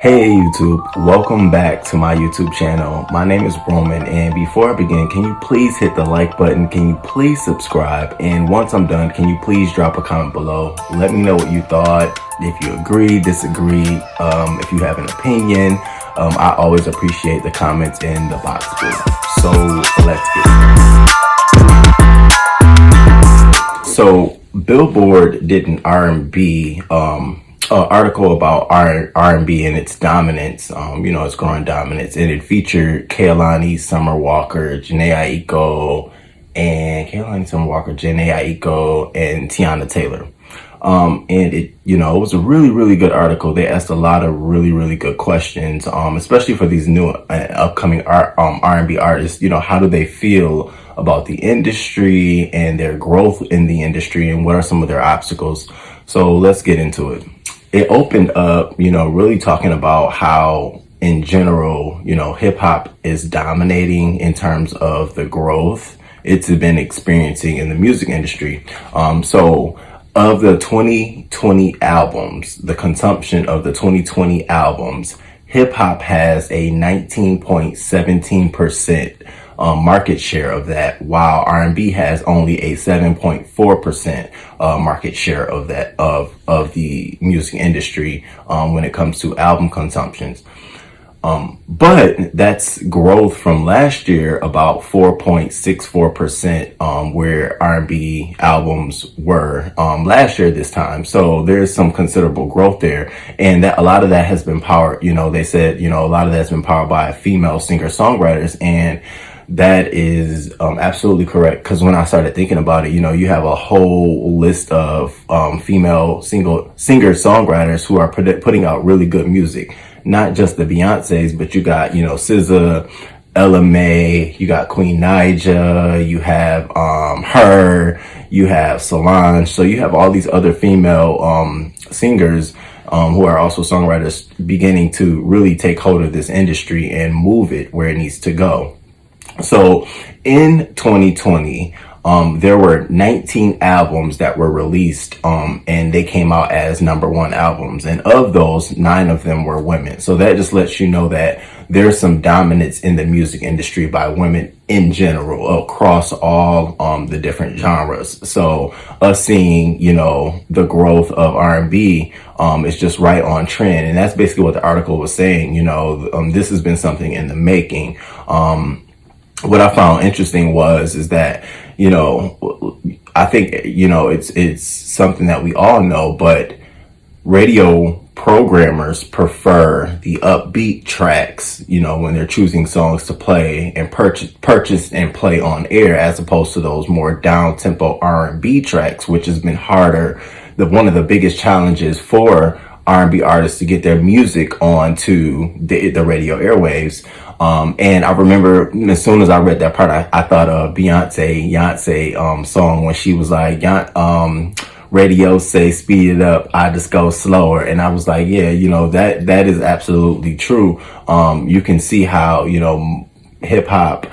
Hey YouTube, welcome back to my YouTube channel. My name is Roman, and before I begin, can you please hit the like button? Can you please subscribe? And once I'm done, can you please drop a comment below? Let me know what you thought, if you agree, disagree, if you have an opinion. I always appreciate the comments in the box below. So let's get started. So Billboard did an R&B article about R&B and its dominance, its growing dominance, and it featured Kehlani, Summer Walker, Jhene, Aiko, and Teyana Taylor. And it was a really, really good article. They asked a lot of really, really good questions, especially for these new upcoming R&B artists. How do they feel about the industry and their growth in the industry, and what are some of their obstacles? So let's get into it. It opened up, really talking about how, in general, hip hop is dominating in terms of the growth it's been experiencing in the music industry. So of the 2020 albums, the consumption of the 2020 albums, hip hop has a 19.17% market share of that, while R&B has only a 7.4% market share of that of the music industry when it comes to album consumptions. But that's growth from last year, about 4.64%, where R&B albums were last year this time. So there's some considerable growth there, and that a lot of that has been powered. They said a lot of that's been powered by female singer-songwriters, and that is absolutely correct. Because when I started thinking about it, you have a whole list of female singer-songwriters who are putting out really good music. Not just the Beyoncés, but you got, SZA, Ella Mai, you got Queen Naija, you have her, you have Solange. So you have all these other female singers who are also songwriters beginning to really take hold of this industry and move it where it needs to go. So in 2020, there were 19 albums that were released, and they came out as #1 albums. And of those, 9 of them were women. So that just lets you know that there's some dominance in the music industry by women in general across all the different genres. So us seeing, the growth of R&B is just right on trend. And that's basically what the article was saying. This has been something in the making. What I found interesting is that, I think, it's something that we all know, but radio programmers prefer the upbeat tracks, when they're choosing songs to play and purchase and play on air, as opposed to those more down-tempo R&B tracks, which has been harder. One of the biggest challenges for R&B artists to get their music onto the radio airwaves. And I remember as soon as I read that part, I thought of Beyonce song when she was like, radio say speed it up, I just go slower. And I was like, yeah, that is absolutely true. You can see how, hip hop,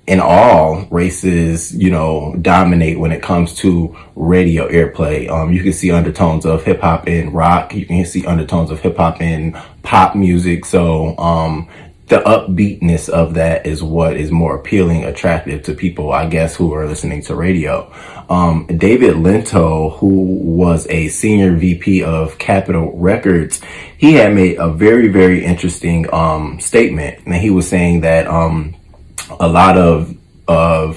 in all races, dominate when it comes to radio airplay. You can see undertones of hip hop in rock. You can see undertones of hip hop in pop music. So, the upbeatness of that is what is more appealing, attractive to people, I guess, who are listening to radio. David Lento, who was a senior VP of Capitol Records, he had made a very, very interesting statement. And he was saying that a lot of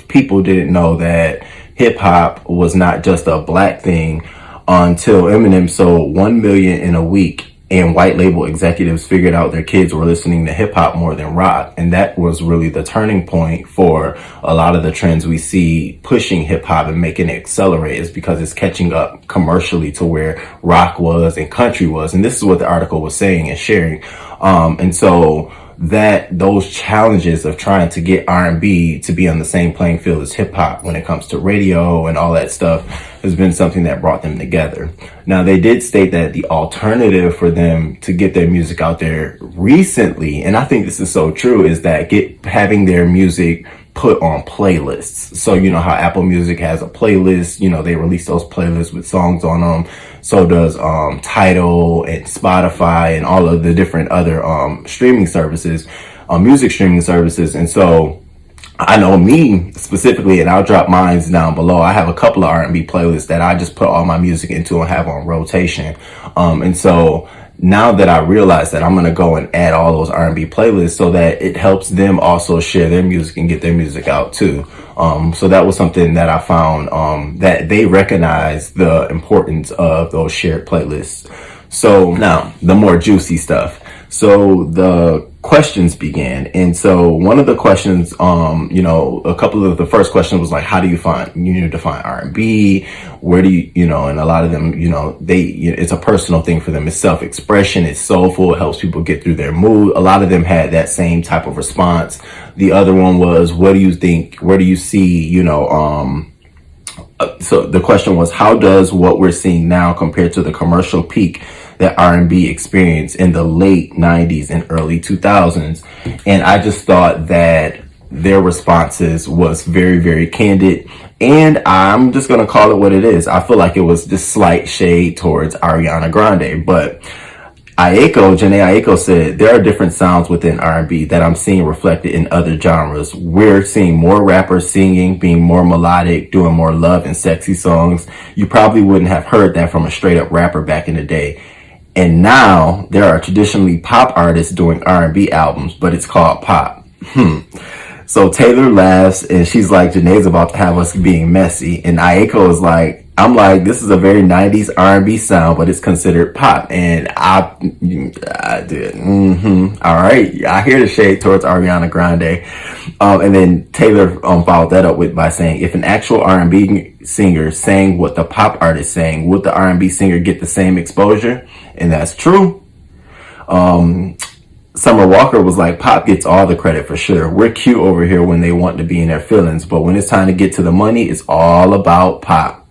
people didn't know that hip hop was not just a black thing until Eminem sold 1 million in a week, and white label executives figured out their kids were listening to hip hop more than rock. And that was really the turning point for a lot of the trends we see pushing hip hop and making it accelerate, is because it's catching up commercially to where rock was and country was. And this is what the article was saying and sharing. And so those challenges of trying to get R&B to be on the same playing field as hip hop when it comes to radio and all that stuff has been something that brought them together. Now, they did state that the alternative for them to get their music out there recently, and I think this is so true, is that having their music put on playlists. So you know how Apple Music has a playlist, you know, they release those playlists with songs on them. So does Tidal and Spotify and all of the different other streaming services, music streaming services. And so I know me specifically, and I'll drop mines down below. I have a couple of R&B playlists that I just put all my music into and have on rotation. And so now that I realize that, I'm going to go and add all those R&B playlists so that it helps them also share their music and get their music out too. So that was something that I found, that they recognize the importance of those shared playlists. So now the more juicy stuff. So the questions began. And so one of the questions, you know, a couple of the first questions was like, how do you define R&B? Where do you know, and a lot of them, you know, it's a personal thing for them. It's self-expression. It's soulful. It helps people get through their mood. A lot of them had that same type of response. The other one was, what do you think? Where do you see, you know, so the question was, how does what we're seeing now compare to the commercial peak that R&B experienced in the late 90s and early 2000s? And I just thought that their responses was very, very candid. And I'm just going to call it what it is. I feel like it was just slight shade towards Ariana Grande. But Jhene Aiko said, there are different sounds within R&B that I'm seeing reflected in other genres. We're seeing more rappers singing, being more melodic, doing more love and sexy songs. You probably wouldn't have heard that from a straight up rapper back in the day. And now there are traditionally pop artists doing R&B albums, but it's called pop. So Taylor laughs and she's like, Jhene's about to have us being messy. And Aiko is like, I'm like, this is a very 90s R&B sound, but it's considered pop. And I did. All right. I hear the shade towards Ariana Grande. And then Taylor followed that up by saying, if an actual R&B singer sang what the pop artist sang, would the R&B singer get the same exposure? And that's true. Summer Walker was like, pop gets all the credit for sure. We're cute over here when they want to be in their feelings, but when it's time to get to the money, it's all about pop.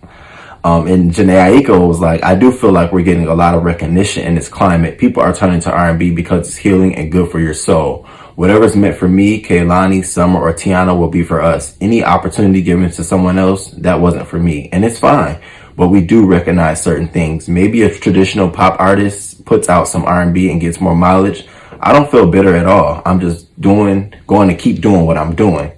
And Jhene Aiko was like, I do feel like we're getting a lot of recognition in this climate. People are turning to R&B because it's healing and good for your soul. Whatever's meant for me, Kehlani, Summer, or Teyana will be for us. Any opportunity given to someone else, that wasn't for me. And it's fine. But we do recognize certain things. Maybe a traditional pop artist puts out some R&B and gets more mileage. I don't feel bitter at all. I'm just going to keep doing what I'm doing.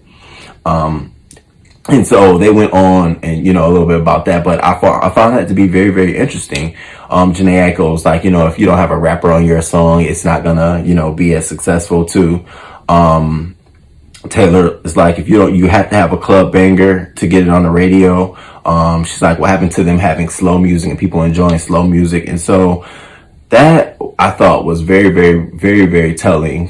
And so they went on and, you know, a little bit about that, but I found that to be very, very interesting. Jhene Aiko was like, you know, if you don't have a rapper on your song, it's not gonna, you know, be as successful too. Taylor is like, if you have to have a club banger to get it on the radio. She's like, what happened to them having slow music and people enjoying slow music? And so that I thought was very, very, very, very telling,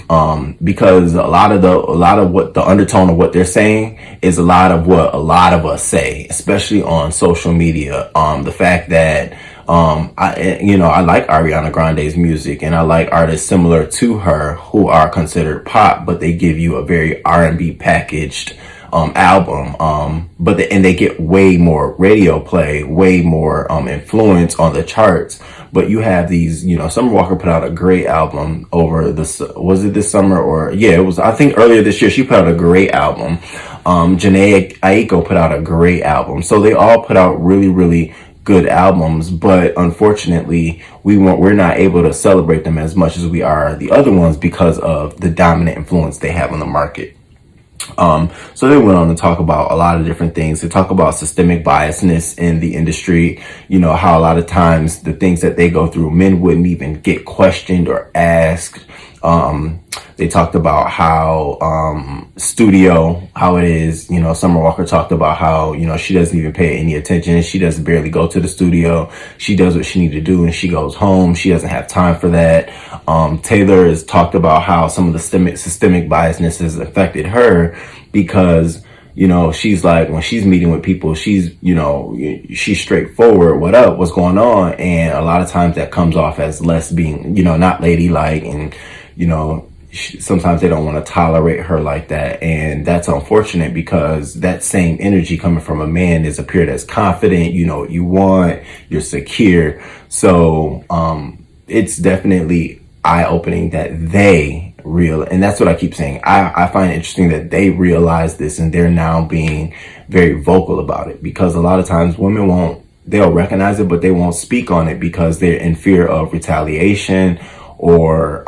because a lot of what the undertone of what they're saying is a lot of what a lot of us say, especially on social media. The fact that, I like Ariana Grande's music and I like artists similar to her who are considered pop, but they give you a very R&B packaged album, but they get way more radio play, way more influence on the charts. But you have these, you know, Summer Walker put out a great album over was it this summer or yeah, it was, I think earlier this year. She put out a great album. Jhene Aiko put out a great album. So they all put out really, really good albums, but unfortunately we're not able to celebrate them as much as we are the other ones because of the dominant influence they have on the market. So they went on to talk about a lot of different things. They talk about systemic biasness in the industry, you know, how a lot of times the things that they go through, men wouldn't even get questioned or asked. They talked about how, how it is, you know, Summer Walker talked about how, you know, she doesn't even pay any attention. She doesn't barely go to the studio. She does what she needs to do and she goes home. She doesn't have time for that. Taylor has talked about how some of the systemic biasness has affected her because, you know, she's like, when she's meeting with people, she's, you know, she's straightforward. What up? What's going on? And a lot of times that comes off as less being, you know, not ladylike and, you know, sometimes they don't want to tolerate her like that. And that's unfortunate because that same energy coming from a man is appeared as confident, you know what you want, you're secure. So, it's definitely eye-opening that they real. And that's what I keep saying. I find it interesting that they realize this and they're now being very vocal about it, because a lot of times women they'll recognize it, but they won't speak on it because they're in fear of retaliation or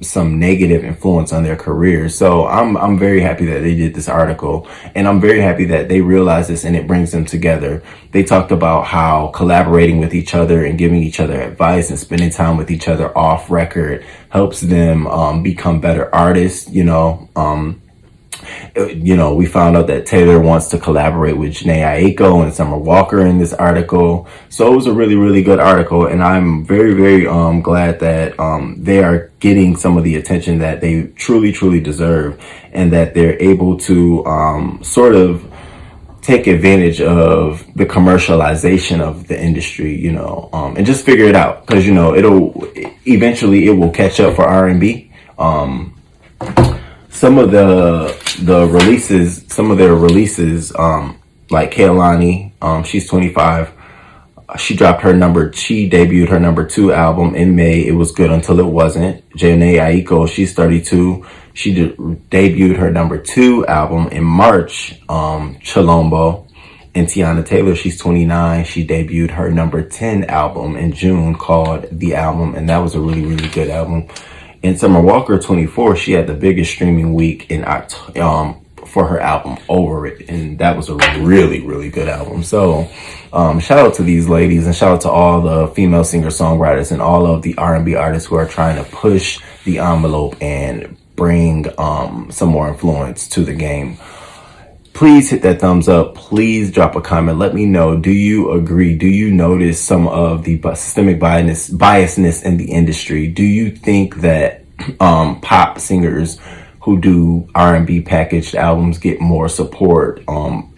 some negative influence on their careers. So I'm very happy that they did this article, and I'm very happy that they realize this and it brings them together. They talked about how collaborating with each other and giving each other advice and spending time with each other off record helps them become better artists. We found out that Taylor wants to collaborate with Jhene Aiko and Summer Walker in this article. So it was a really, really good article. And I'm very, very glad that they are getting some of the attention that they truly, truly deserve, and that they're able to sort of take advantage of the commercialization of the industry, and just figure it out. Because, it will catch up for R&B. Some of their releases, like Kehlani, she's 25. She debuted her number 2 album in May. It was good until it wasn't. Jhene Aiko, she's 32. She debuted her number 2 album in March, Chilombo. And Teyana Taylor, she's 29. She debuted her number 10 album in June called The Album. And that was a really, really good album. And Summer Walker, 24, she had the biggest streaming week in for her album Over It, and that was a really, really good album. So shout out to these ladies, and shout out to all the female singer-songwriters and all of the R&B artists who are trying to push the envelope and bring some more influence to the game. Please hit that thumbs up. Please drop a comment. Let me know. Do you agree? Do you notice some of the systemic biasness in the industry? Do you think that pop singers who do R&B packaged albums get more support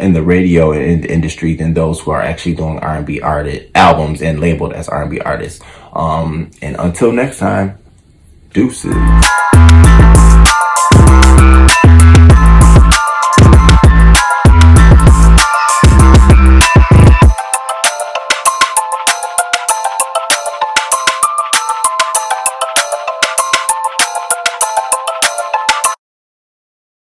in the radio and in the industry than those who are actually doing R&B albums and labeled as R&B artists? And until next time, deuces.